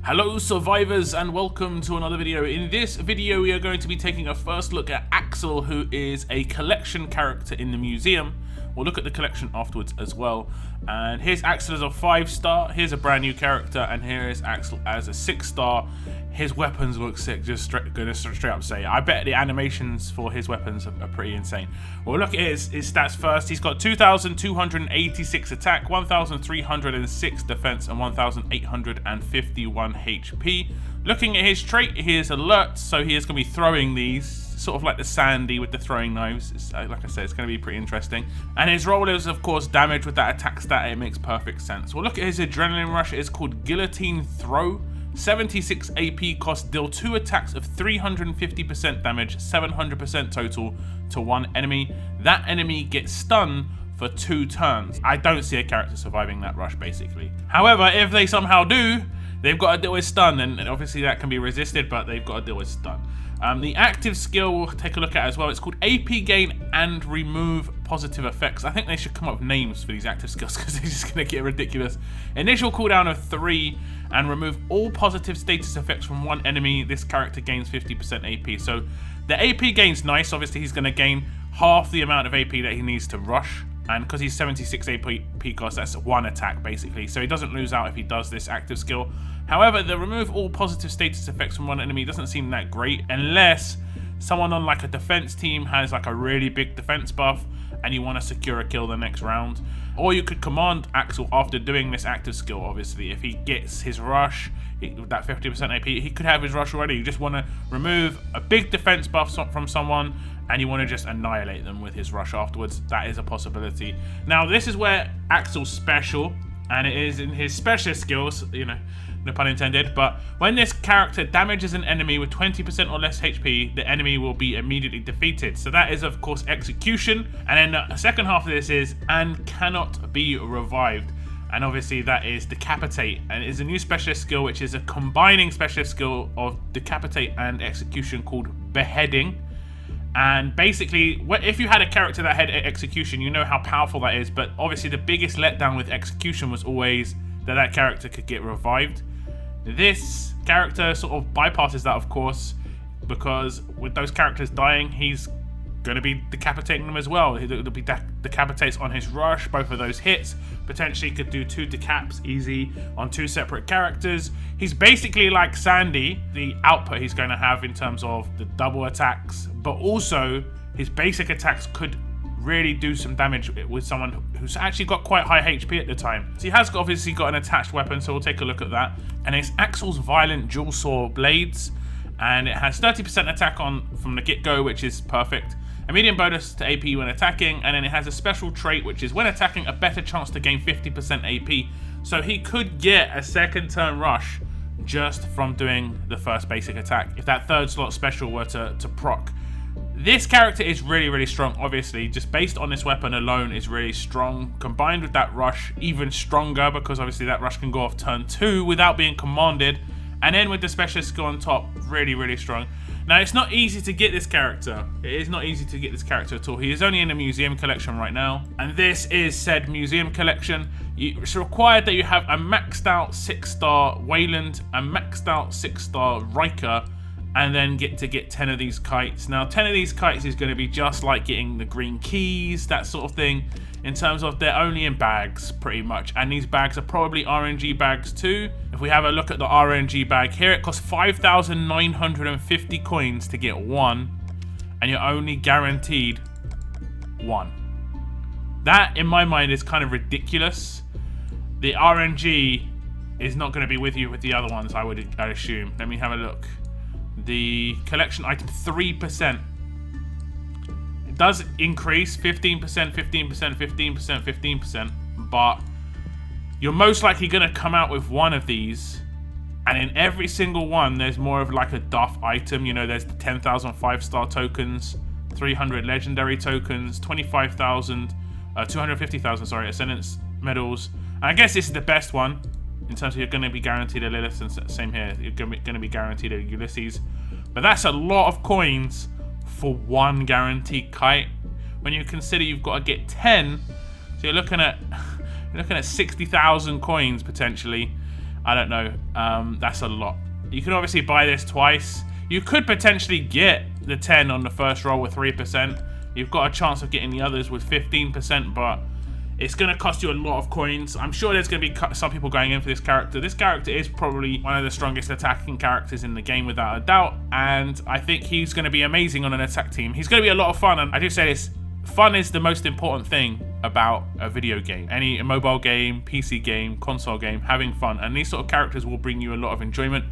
Hello survivors and welcome to another video. In this video we are going to be taking a first look at Axel, who is a collection character in the museum. We'll look at the collection afterwards as well. And here's Axel as a 5-star, here's a brand new character, and here is Axel as a 6-star. His weapons look sick, gonna straight up say. I bet the animations for his weapons are pretty insane. We'll look at his stats first. He's got 2,286 attack, 1,306 defense, and 1,851 HP. Looking at his trait, he is alert, so he is going to be throwing these, sort of like the Sandy with the throwing knives. Like I said, it's going to be pretty interesting. And his roll is, of course, damage with that attack stat. It makes perfect sense. We'll look at his adrenaline rush. It is called Guillotine Throw. 76 AP cost, deal 2 attacks of 350% damage, 700% total to one enemy. That enemy gets stunned for 2 turns. I don't see a character surviving that rush, basically. However, if they somehow do, they've got to deal with stun, and obviously that can be resisted, but they've got to deal with stun. The active skill we'll take a look at as well. It's called AP Gain and Remove Positive Effects. I think they should come up with names for these active skills because they're just going to get ridiculous. Initial cooldown of 3 and remove all positive status effects from one enemy. This character gains 50% AP. So the AP gain's nice. Obviously he's going to gain half the amount of AP that he needs to rush. And because he's 76 AP cost, that's 1 attack basically. So he doesn't lose out if he does this active skill. However, the remove all positive status effects from one enemy doesn't seem that great unless someone on like a defense team has like a really big defense buff and you want to secure a kill the next round. Or you could command Axel after doing this active skill, obviously. If he gets his rush, with that 50% AP, he could have his rush already. You just want to remove a big defense buff from someone and you want to just annihilate them with his rush afterwards. That is a possibility. Now, this is where Axel's special, and it is in his special skills, you know, no pun intended, but when this character damages an enemy with 20% or less HP, the enemy will be immediately defeated. So that is, of course, Execution. And then the second half of this is, and cannot be revived. And obviously that is Decapitate, and it is a new specialist skill which is a combining specialist skill of Decapitate and Execution called Beheading. And basically, if you had a character that had Execution, you know how powerful that is, but obviously the biggest letdown with Execution was always that character could get revived. This character sort of bypasses that, of course, because with those characters dying, he's going to be decapitating them as well. It'll be decapitates on his rush. Both of those hits potentially could do 2 decaps easy on 2 separate characters. He's basically like Sandy, the output he's going to have in terms of the double attacks, but also his basic attacks could really do some damage with someone who's actually got quite high HP at the time. So he has obviously got an attached weapon, so we'll take a look at that. And it's Axel's Violent Dual Saw Blades, and it has 30% attack on from the get-go, which is perfect. A medium bonus to AP when attacking, and then it has a special trait which is when attacking, a better chance to gain 50% AP. So he could get a second turn rush just from doing the first basic attack if that 3rd slot special were to proc. This character is really, really strong, obviously. Just based on this weapon alone is really strong. Combined with that rush, even stronger, because obviously that rush can go off turn 2 without being commanded. And then with the specialist skill on top, really, really strong. Now, it's not easy to get this character. It is not easy to get this character at all. He is only in a museum collection right now. And this is said museum collection. It's required that you have a maxed out 6-star Wayland, a maxed out 6-star Riker, and then get 10 of these kites. Now, 10 of these kites is going to be just like getting the green keys, that sort of thing, in terms of they're only in bags, pretty much. And these bags are probably RNG bags too. If we have a look at the RNG bag here, it costs 5,950 coins to get 1, and you're only guaranteed 1. That, in my mind, is kind of ridiculous. The RNG is not going to be with you with the other ones, I'd assume. Let me have a look. The collection item 3%. It does increase 15%, 15%, 15%, 15%, but you're most likely going to come out with one of these, and in every single one there's more of like a duff item. You know, there's the 10,000 5-star tokens, 300 legendary tokens, 25,000, 250,000, sorry, Ascendance medals. And I guess this is the best one. In terms of you're going to be guaranteed a Lilith, and same here, you're going to be guaranteed a Ulysses. But that's a lot of coins for 1 guaranteed kite. When you consider you've got to get 10, so you're looking at 60,000 coins potentially. I don't know. That's a lot. You can obviously buy this twice. You could potentially get the 10 on the first roll with 3%. You've got a chance of getting the others with 15%, but it's going to cost you a lot of coins. I'm sure there's going to be some people going in for this character. This character is probably one of the strongest attacking characters in the game without a doubt, and I think he's going to be amazing on an attack team. He's going to be a lot of fun, and I do say this, fun is the most important thing about a video game. Any mobile game, PC game, console game, having fun, and these sort of characters will bring you a lot of enjoyment.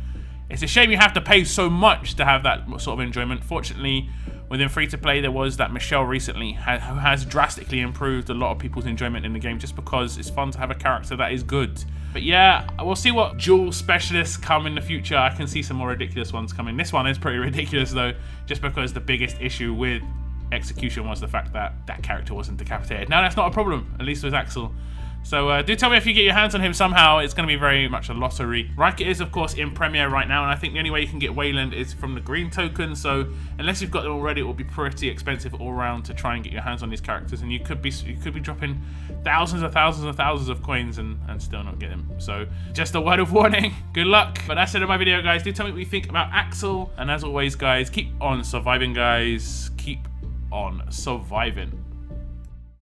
It's a shame you have to pay so much to have that sort of enjoyment. Fortunately, within free-to-play, there was that Michelle recently who has drastically improved a lot of people's enjoyment in the game just because it's fun to have a character that is good. But yeah, we'll see what dual specialists come in the future. I can see some more ridiculous ones coming. This one is pretty ridiculous though, just because the biggest issue with Execution was the fact that that character wasn't decapitated. Now that's not a problem, at least with Axel. So do tell me if you get your hands on him somehow. It's going to be very much a lottery. Riker is, of course, in Premiere right now, and I think the only way you can get Wayland is from the green token. So unless you've got them already, it will be pretty expensive all around to try and get your hands on these characters, and you could be dropping thousands of coins and still not get them. So just a word of warning. Good luck. But that's it in my video, guys. Do tell me what you think about Axel, and as always, guys, keep on surviving, guys. Keep on surviving.